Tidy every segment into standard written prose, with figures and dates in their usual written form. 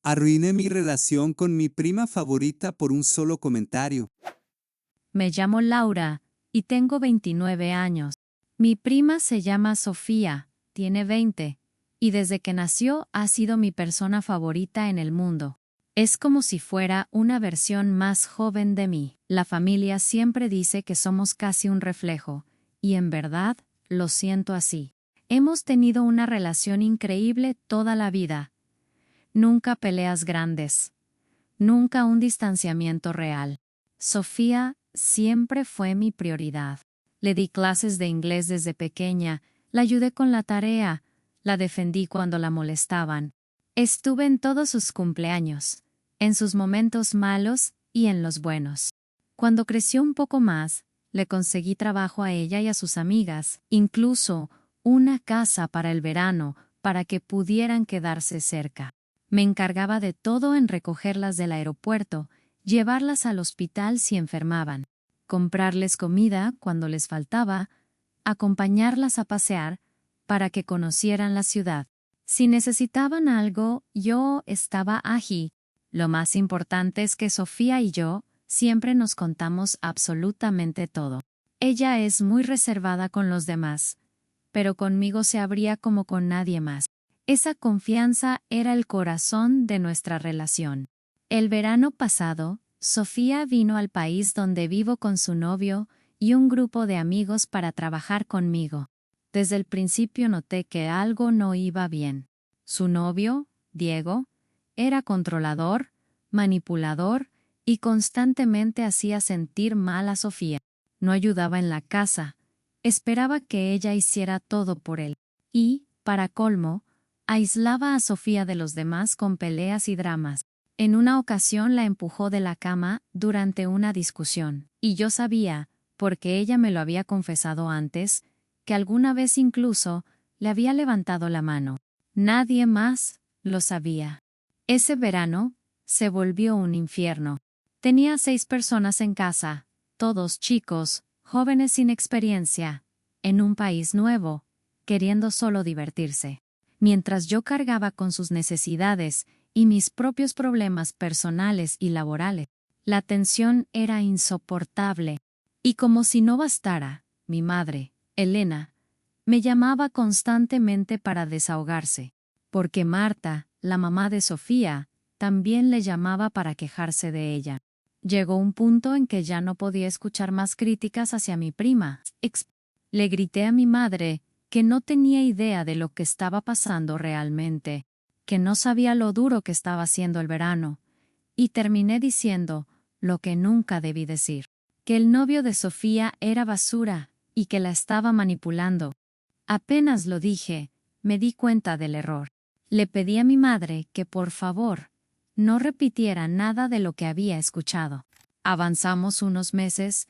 Arruiné mi relación con mi prima favorita por un solo comentario. Me llamo Laura y tengo 29 años. Mi prima se llama Sofía, tiene 20, y desde que nació ha sido mi persona favorita en el mundo. Es como si fuera una versión más joven de mí. La familia siempre dice que somos casi un reflejo, y en verdad, lo siento así. Hemos tenido una relación increíble toda la vida. Nunca peleas grandes. Nunca un distanciamiento real. Sofía siempre fue mi prioridad. Le di clases de inglés desde pequeña, la ayudé con la tarea, la defendí cuando la molestaban. Estuve en todos sus cumpleaños, en sus momentos malos y en los buenos. Cuando creció un poco más, le conseguí trabajo a ella y a sus amigas, incluso una casa para el verano, para que pudieran quedarse cerca. Me encargaba de todo en recogerlas del aeropuerto, llevarlas al hospital si enfermaban, comprarles comida cuando les faltaba, acompañarlas a pasear para que conocieran la ciudad. Si necesitaban algo, yo estaba allí. Lo más importante es que Sofía y yo siempre nos contamos absolutamente todo. Ella es muy reservada con los demás, pero conmigo se abría como con nadie más. Esa confianza era el corazón de nuestra relación. El verano pasado, Sofía vino al país donde vivo con su novio y un grupo de amigos para trabajar conmigo. Desde el principio noté que algo no iba bien. Su novio, Diego, era controlador, manipulador y constantemente hacía sentir mal a Sofía. No ayudaba en la casa, esperaba que ella hiciera todo por él. Y, para colmo, aislaba a Sofía de los demás con peleas y dramas. En una ocasión la empujó de la cama durante una discusión, y yo sabía, porque ella me lo había confesado antes, que alguna vez incluso le había levantado la mano. Nadie más lo sabía. Ese verano se volvió un infierno. Tenía 6 personas en casa, todos chicos, jóvenes sin experiencia, en un país nuevo, queriendo solo divertirse. Mientras yo cargaba con sus necesidades y mis propios problemas personales y laborales, la tensión era insoportable. Y como si no bastara, mi madre, Elena, me llamaba constantemente para desahogarse, porque Marta, la mamá de Sofía, también le llamaba para quejarse de ella. Llegó un punto en que ya no podía escuchar más críticas hacia mi prima. Le grité a mi madre que no tenía idea de lo que estaba pasando realmente, que no sabía lo duro que estaba haciendo el verano, y terminé diciendo lo que nunca debí decir, que el novio de Sofía era basura y que la estaba manipulando. Apenas lo dije, me di cuenta del error. Le pedí a mi madre que por favor no repitiera nada de lo que había escuchado. Avanzamos unos meses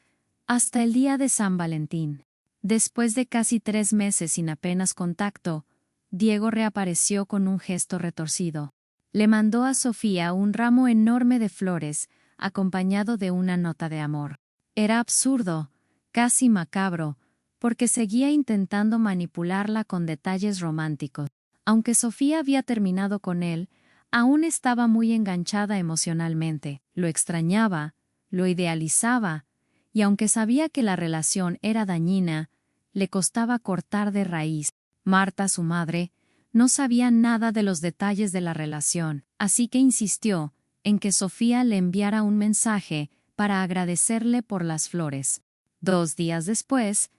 hasta el día de San Valentín. Después de casi 3 meses sin apenas contacto, Diego reapareció con un gesto retorcido. Le mandó a Sofía un ramo enorme de flores, acompañado de una nota de amor. Era absurdo, casi macabro, porque seguía intentando manipularla con detalles románticos. Aunque Sofía había terminado con él, aún estaba muy enganchada emocionalmente, lo extrañaba, lo idealizaba, y aunque sabía que la relación era dañina, le costaba cortar de raíz. Marta, su madre, no sabía nada de los detalles de la relación, así que insistió en que Sofía le enviara un mensaje para agradecerle por las flores. 2 días después,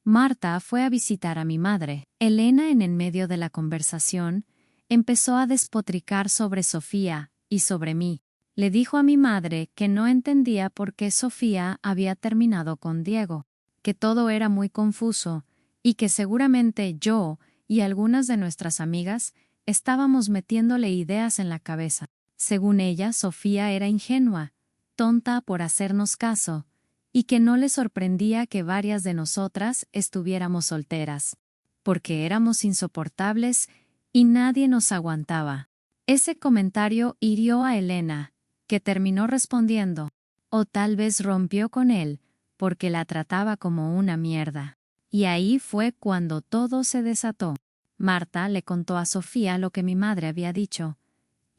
Marta fue a visitar a mi madre. Elena, en medio de la conversación, empezó a despotricar sobre Sofía y sobre mí. Le dijo a mi madre que no entendía por qué Sofía había terminado con Diego, que todo era muy confuso, y que seguramente yo y algunas de nuestras amigas estábamos metiéndole ideas en la cabeza. Según ella, Sofía era ingenua, tonta por hacernos caso, y que no le sorprendía que varias de nosotras estuviéramos solteras, porque éramos insoportables y nadie nos aguantaba. Ese comentario hirió a Elena, que terminó respondiendo, o tal vez rompió con él, porque la trataba como una mierda. Y ahí fue cuando todo se desató. Marta le contó a Sofía lo que mi madre había dicho,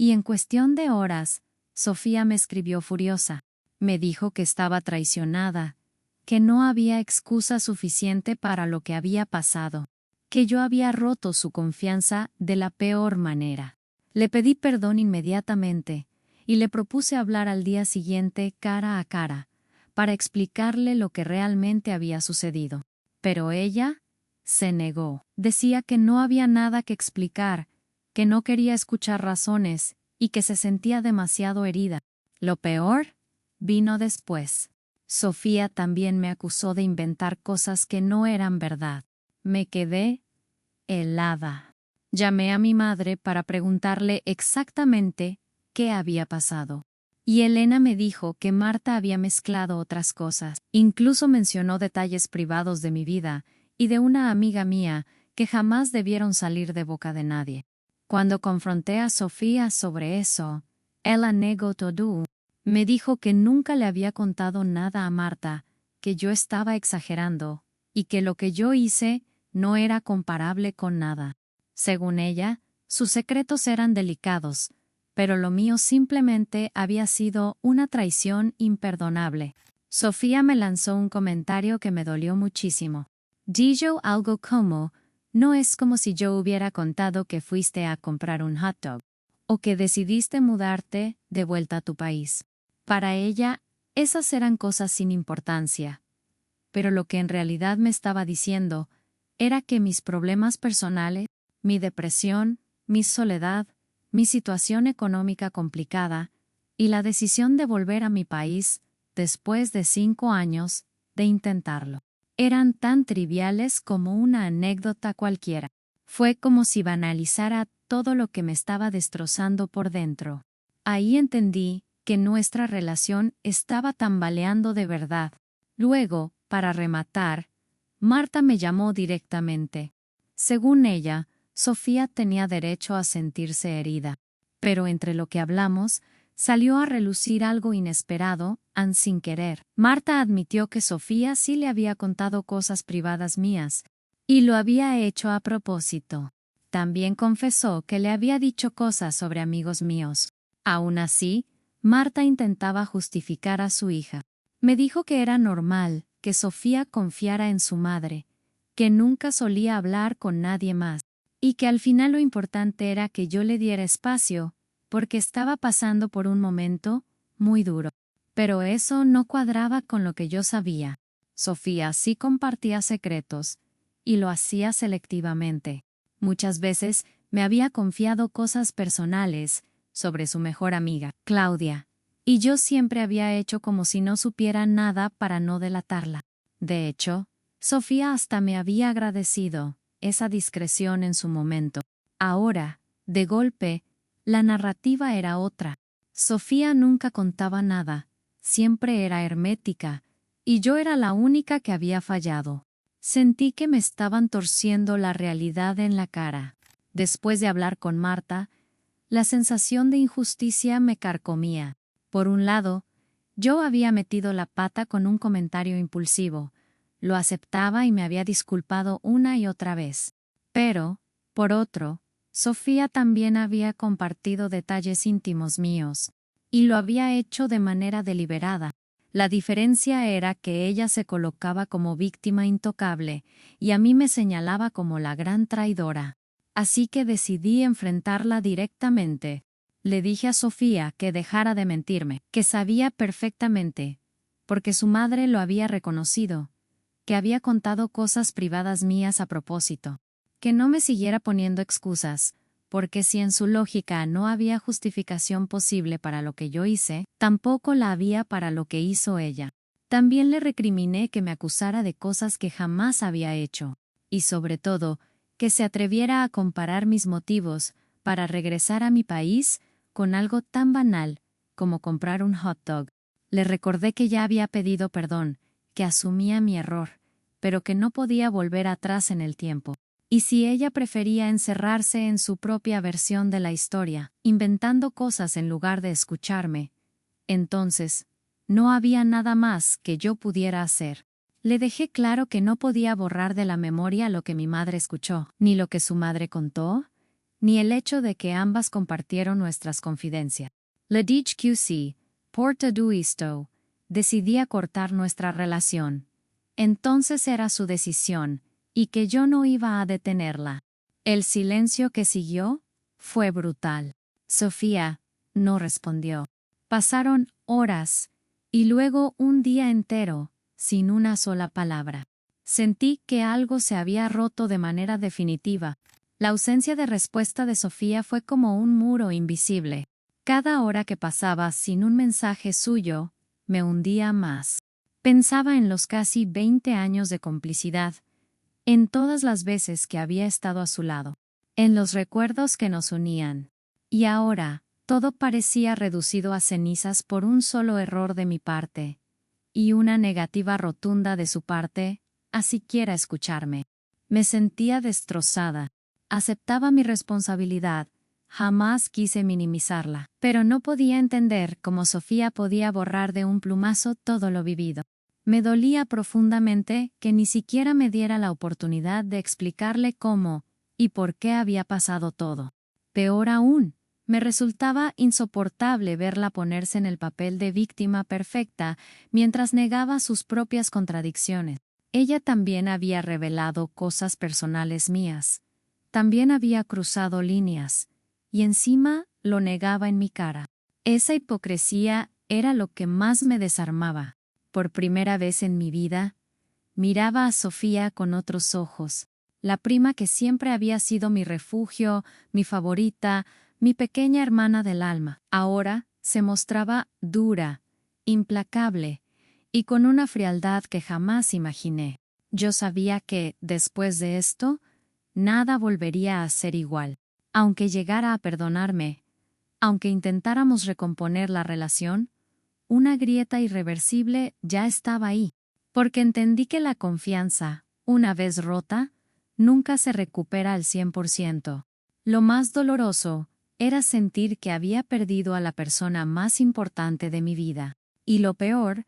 Y en cuestión de horas, Sofía me escribió furiosa. Me dijo que estaba traicionada, que no había excusa suficiente para lo que había pasado, que yo había roto su confianza de la peor manera. Le pedí perdón inmediatamente y le propuse hablar al día siguiente cara a cara, para explicarle lo que realmente había sucedido. Pero ella se negó. Decía que no había nada que explicar, que no quería escuchar razones y que se sentía demasiado herida. Lo peor vino después. Sofía también me acusó de inventar cosas que no eran verdad. Me quedé helada. Llamé a mi madre para preguntarle exactamente qué había pasado. Y Elena me dijo que Marta había mezclado otras cosas. Incluso mencionó detalles privados de mi vida y de una amiga mía que jamás debieron salir de boca de nadie. Cuando confronté a Sofía sobre eso, ella negó todo. Me dijo que nunca le había contado nada a Marta, que yo estaba exagerando, y que lo que yo hice no era comparable con nada. Según ella, sus secretos eran delicados, pero lo mío simplemente había sido una traición imperdonable. Sofía me lanzó un comentario que me dolió muchísimo. Dijo algo como, no es como si yo hubiera contado que fuiste a comprar un hot dog, o que decidiste mudarte de vuelta a tu país. Para ella, esas eran cosas sin importancia. Pero lo que en realidad me estaba diciendo era que mis problemas personales, mi depresión, mi soledad, mi situación económica complicada y la decisión de volver a mi país después de 5 años de intentarlo, eran tan triviales como una anécdota cualquiera. Fue como si banalizara todo lo que me estaba destrozando por dentro. Ahí entendí que nuestra relación estaba tambaleando de verdad. Luego, para rematar, Marta me llamó directamente. Según ella, Sofía tenía derecho a sentirse herida. Pero entre lo que hablamos, salió a relucir algo inesperado, sin querer. Marta admitió que Sofía sí le había contado cosas privadas mías, y lo había hecho a propósito. También confesó que le había dicho cosas sobre amigos míos. Aún así, Marta intentaba justificar a su hija. Me dijo que era normal que Sofía confiara en su madre, que nunca solía hablar con nadie más, y que al final lo importante era que yo le diera espacio, porque estaba pasando por un momento muy duro. Pero eso no cuadraba con lo que yo sabía. Sofía sí compartía secretos, y lo hacía selectivamente. Muchas veces me había confiado cosas personales sobre su mejor amiga, Claudia, y yo siempre había hecho como si no supiera nada para no delatarla. De hecho, Sofía hasta me había agradecido esa discreción en su momento. Ahora, de golpe, la narrativa era otra. Sofía nunca contaba nada, siempre era hermética, y yo era la única que había fallado. Sentí que me estaban torciendo la realidad en la cara. Después de hablar con Marta, la sensación de injusticia me carcomía. Por un lado, yo había metido la pata con un comentario impulsivo. Lo aceptaba y me había disculpado una y otra vez. Pero, por otro, Sofía también había compartido detalles íntimos míos, y lo había hecho de manera deliberada. La diferencia era que ella se colocaba como víctima intocable, y a mí me señalaba como la gran traidora. Así que decidí enfrentarla directamente. Le dije a Sofía que dejara de mentirme, que sabía perfectamente, porque su madre lo había reconocido, que había contado cosas privadas mías a propósito, que no me siguiera poniendo excusas, porque si en su lógica no había justificación posible para lo que yo hice, tampoco la había para lo que hizo ella. También le recriminé que me acusara de cosas que jamás había hecho, y sobre todo, que se atreviera a comparar mis motivos para regresar a mi país con algo tan banal como comprar un hot dog. Le recordé que ya había pedido perdón, que asumía mi error, pero que no podía volver atrás en el tiempo. Y si ella prefería encerrarse en su propia versión de la historia, inventando cosas en lugar de escucharme, entonces, no había nada más que yo pudiera hacer. Le dejé claro que no podía borrar de la memoria lo que mi madre escuchó, ni lo que su madre contó, ni el hecho de que ambas compartieron nuestras confidencias. Le dije que sí, por todo esto, decidía cortar nuestra relación. Entonces era su decisión, y que yo no iba a detenerla. El silencio que siguió fue brutal. Sofía no respondió. Pasaron horas, y luego un día entero, sin una sola palabra. Sentí que algo se había roto de manera definitiva. La ausencia de respuesta de Sofía fue como un muro invisible. Cada hora que pasaba sin un mensaje suyo, me hundía más. Pensaba en los casi 20 años de complicidad, en todas las veces que había estado a su lado, en los recuerdos que nos unían. Y ahora, todo parecía reducido a cenizas por un solo error de mi parte, y una negativa rotunda de su parte, a siquiera escucharme. Me sentía destrozada. Aceptaba mi responsabilidad, jamás quise minimizarla, pero no podía entender cómo Sofía podía borrar de un plumazo todo lo vivido. Me dolía profundamente que ni siquiera me diera la oportunidad de explicarle cómo y por qué había pasado todo. Peor aún, me resultaba insoportable verla ponerse en el papel de víctima perfecta mientras negaba sus propias contradicciones. Ella también había revelado cosas personales mías. También había cruzado líneas, y encima lo negaba en mi cara. Esa hipocresía era lo que más me desarmaba. Por primera vez en mi vida, miraba a Sofía con otros ojos, la prima que siempre había sido mi refugio, mi favorita, mi pequeña hermana del alma. Ahora se mostraba dura, implacable, y con una frialdad que jamás imaginé. Yo sabía que, después de esto, nada volvería a ser igual. Aunque llegara a perdonarme, aunque intentáramos recomponer la relación, una grieta irreversible ya estaba ahí, porque entendí que la confianza, una vez rota, nunca se recupera al 100%. Lo más doloroso era sentir que había perdido a la persona más importante de mi vida, y lo peor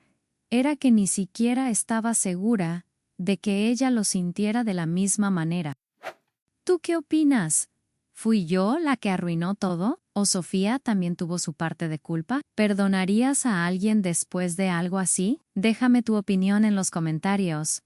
era que ni siquiera estaba segura de que ella lo sintiera de la misma manera. ¿Tú qué opinas? ¿Fui yo la que arruinó todo? ¿O Sofía también tuvo su parte de culpa? ¿Perdonarías a alguien después de algo así? Déjame tu opinión en los comentarios.